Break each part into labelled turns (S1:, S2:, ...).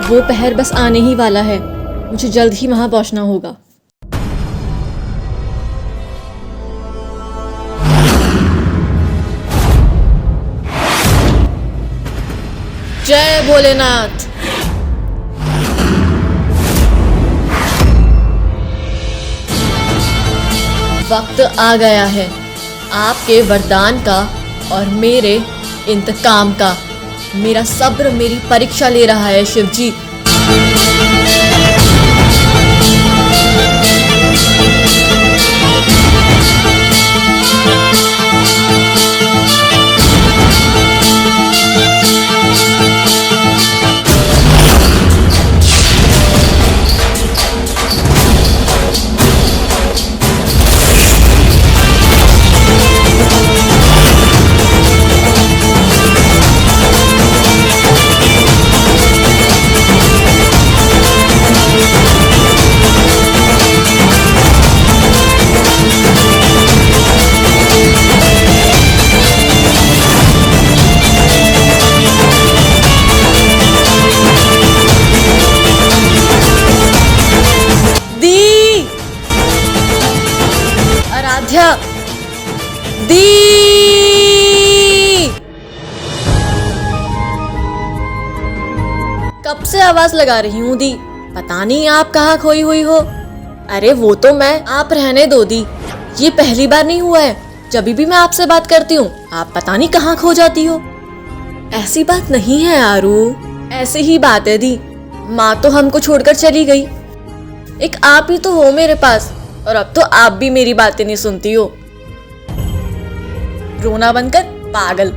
S1: वो पहर बस आने ही वाला है। मुझे जल्द ही वहां पहुंचना होगा। जय भोलेनाथ। वक्त आ गया है आपके वरदान का और मेरे इंतकाम का। मेरा सब्र मेरी परीक्षा ले रहा है शिवजी। आराध्या दी। कब से आवाज लगा रही हूँ दी, पता नहीं आप कहाँ खोई हुई हो। अरे वो तो मैं, आप रहने दो दी। ये पहली बार नहीं हुआ है, जब भी मैं आपसे बात करती हूँ आप पता नहीं कहाँ खो जाती हो। ऐसी बात नहीं है आरू, ऐसे ही बात है दी। माँ तो हमको छोड़कर चली गई, एक आप ही तो हो मेरे पास, और अब तो आप भी मेरी बातें नहीं सुनती हो। रोना बनकर पागल।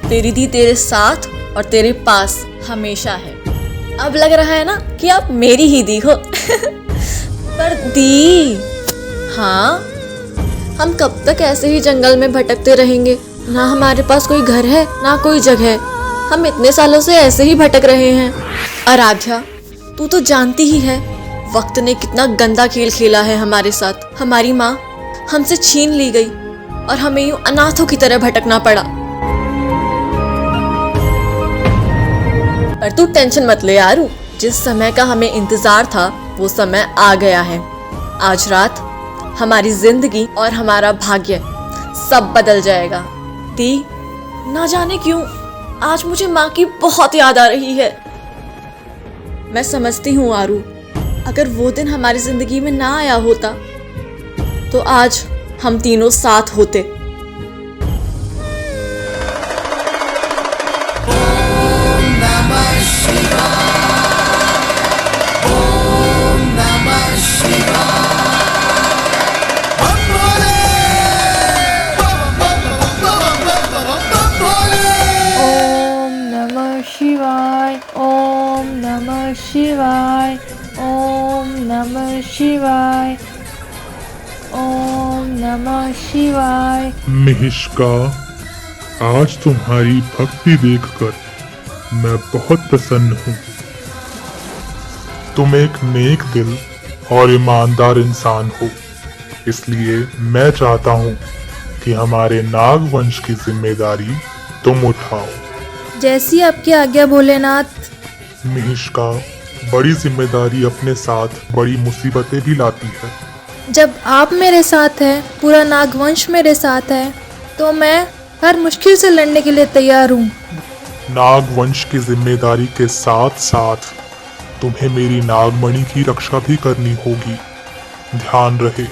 S1: तेरी दी तेरे साथ और तेरे पास हमेशा है। अब लग रहा है ना कि आप मेरी ही दी हो। पर दी, हाँ, हम कब तक ऐसे ही जंगल में भटकते रहेंगे? ना हमारे पास कोई घर है ना कोई जगह। हम इतने सालों से ऐसे ही भटक रहे हैं। आराध्या, तू तो जानती ही है वक्त ने कितना गंदा खेल खेला है हमारे साथ। हमारी माँ हमसे छीन ली गई और हमें यूं अनाथों की तरह भटकना पड़ा। पर तू टेंशन मत ले आरू, जिस समय का हमें इंतजार था वो समय आ गया है। आज रात हमारी जिंदगी और हमारा भाग्य सब बदल जाएगा। दी, ना जाने क्यों आज मुझे माँ की बहुत याद आ रही है। मैं समझती हूँ आरू, अगर वो दिन हमारी जिंदगी में ना आया होता तो आज हम तीनों साथ होते।
S2: ओम नमः शिवाय, ओम नमः शिवाय। बम भोले, बम भोले।
S3: ओम नमः शिवाय, ओम नमः शिवाय, ओम नमः शिवाय, ओम नमः शिवाय।
S4: मिहिष्का, आज तुम्हारी भक्ति देखकर मैं बहुत प्रसन्न हूँ। तुम एक नेक दिल और ईमानदार इंसान हो, इसलिए मैं चाहता हूँ कि हमारे नाग वंश की जिम्मेदारी तुम उठाओ।
S3: जैसी आपकी आज्ञा भोलेनाथ।
S4: मिहिष्का, बड़ी जिम्मेदारी अपने साथ बड़ी मुसीबतें भी लाती है।
S3: जब आप मेरे साथ हैं, पूरा नागवंश मेरे साथ है, तो मैं हर मुश्किल से लड़ने के लिए तैयार हूँ।
S4: नागवंश की जिम्मेदारी के साथ साथ तुम्हें मेरी नागमणि की रक्षा भी करनी होगी। ध्यान रहे,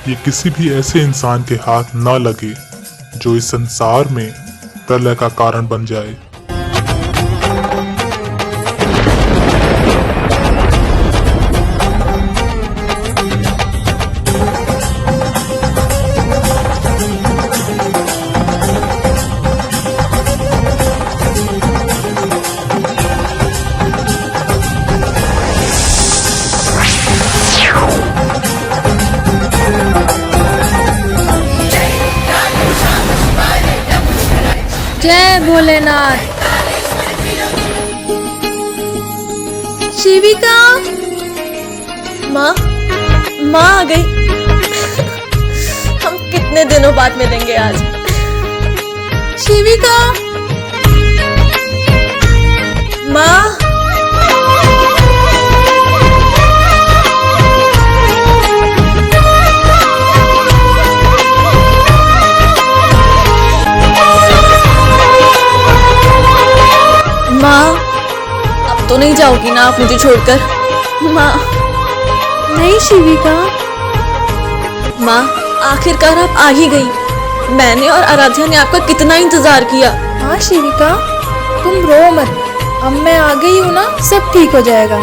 S4: ये किसी भी ऐसे इंसान के हाथ ना लगे जो इस संसार में प्रलय का कारण बन जाए।
S3: जय भोलेनाथ। शिविका,
S1: माँ, माँ आ गई। हम कितने दिनों बाद मिलेंगे आज।
S3: शिविका,
S1: माँ, तो नहीं जाओगी ना आप मुझे छोड़कर? माँ,
S3: नहीं शिविका,
S1: माँ आखिरकार आप आ ही गई। मैंने और आराध्या ने आपका कितना इंतजार किया।
S3: हाँ शिविका, तुम रो मत, अब मैं आ गई हूँ ना, सब ठीक हो जाएगा।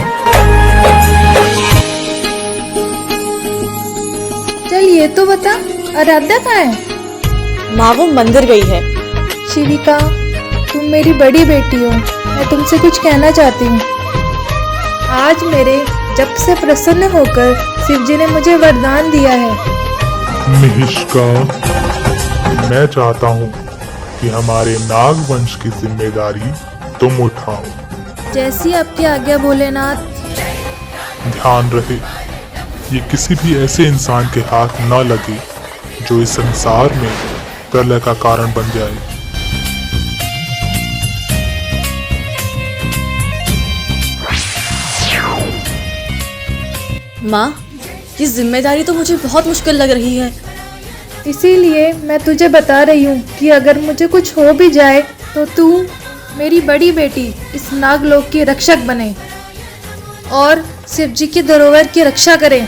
S3: चल ये तो बता, आराध्या कहाँ है?
S1: माँ वो मंदिर गई है।
S3: शिविका, तुम मेरी बड़ी बेटी हो, मैं तुमसे कुछ कहना चाहती हूँ। आज मेरे जप से प्रसन्न होकर शिव जी ने मुझे वरदान दिया है।
S4: मिहिष्का, मैं चाहता हूँ कि हमारे नागवंश की जिम्मेदारी तुम उठाओ।
S3: जैसी आपकी आज्ञा भोलेनाथ।
S4: ध्यान रहे, ये किसी भी ऐसे इंसान के हाथ न लगे जो इस संसार में प्रलय का कारण बन जाए।
S1: माँ ये जिम्मेदारी तो मुझे बहुत मुश्किल लग रही है।
S3: इसीलिए मैं तुझे बता रही हूँ कि अगर मुझे कुछ हो भी जाए तो तू मेरी बड़ी बेटी इस नागलोक की रक्षक बने और शिव जी की धरोहर की रक्षा करे।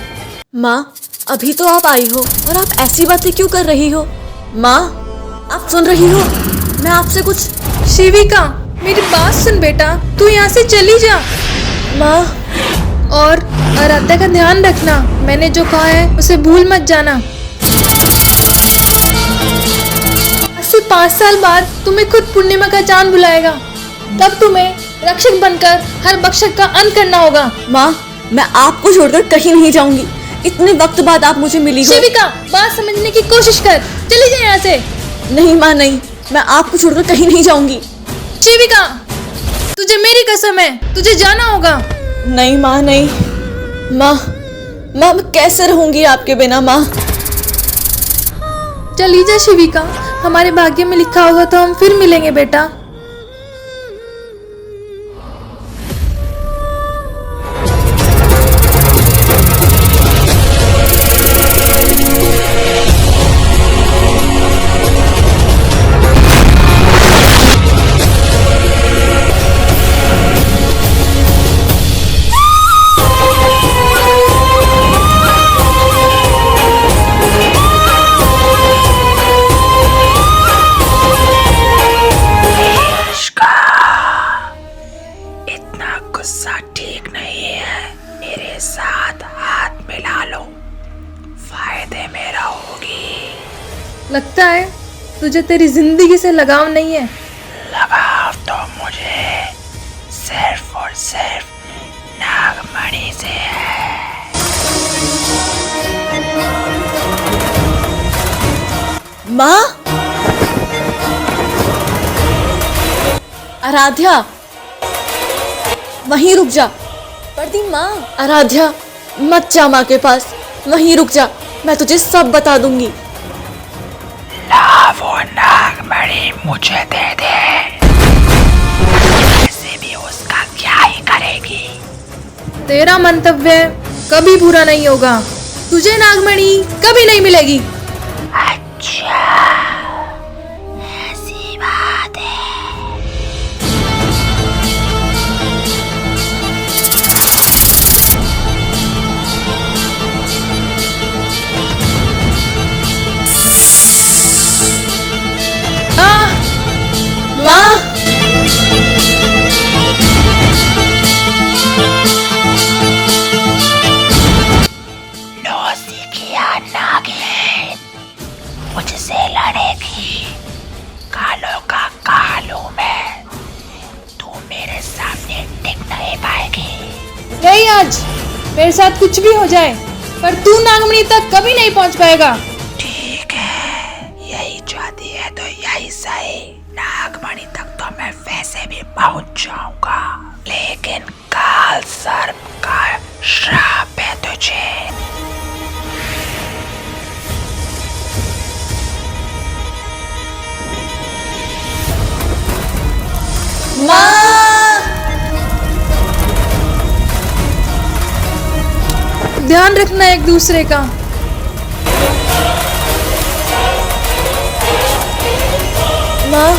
S1: माँ अभी तो आप आई हो और आप ऐसी बातें क्यों कर रही हो? माँ आप सुन रही हो? मैं आपसे कुछ।
S3: शिविका, मेरी बात सुन बेटा, तू यहाँ से चली जा।
S1: माँ
S3: और आराध्या का ध्यान रखना, मैंने जो कहा है उसे भूल मत जाना। 5 साल बाद तुम्हें खुद पूर्णिमा का चांद बुलाएगा, तब तुम्हें रक्षक बनकर हर बख्शक का अंत करना होगा।
S1: माँ मैं आपको छोड़कर कहीं नहीं जाऊंगी। इतने वक्त बाद आप मुझे मिली हो।
S3: शिविका, बात समझने की कोशिश कर, चली जा यहाँ से।
S1: नहीं माँ नहीं, मैं आपको छोड़कर कहीं नहीं जाऊंगी।
S3: शिविका, तुझे मेरी कसम है, तुझे जाना होगा।
S1: नहीं माँ नहीं। माँ मैं कैसे रहूंगी आपके बिना? माँ
S3: चली जा शिविका, हमारे भाग्य में लिखा होगा तो हम फिर मिलेंगे बेटा।
S5: गुस्सा ठीक नहीं है, मेरे साथ हाथ मिला लो, फायदे में रहोगी।
S3: लगता है तुझे तेरी जिंदगी से लगाव नहीं है।
S5: लगाव तो मुझे सिर्फ और सिर्फ नागमणि से है।
S1: माँ आराध्या वहीं रुक जा। पड़ती माँ आराध्या मत जा माँ के पास, वहीं रुक जा, मैं तुझे सब बता दूंगी।
S5: ला वो नागमणि मुझे दे दे, ऐसे भी उसका क्या ही करेगी।
S3: तेरा मंतव्य कभी पूरा नहीं होगा, तुझे नागमणि कभी नहीं मिलेगी।
S5: अच्छा ऐसी बात है।
S1: माँ
S5: नौसिखिया नागिन मुझसे लड़ेगी, कालों का कालू मैं, तू मेरे सामने टिक नहीं पाएगी।
S3: नहीं, आज मेरे साथ कुछ भी हो जाए पर तू नागमणि तक कभी नहीं पहुंच पाएगा।
S5: ठीक है, यही चाहती है तो यही सही। नागमणि तक तो मैं वैसे भी पहुंच जाऊंगा, लेकिन काल सर्प का श्राप है तुझे।
S1: माँ
S3: ध्यान रखना एक दूसरे का।
S1: माँ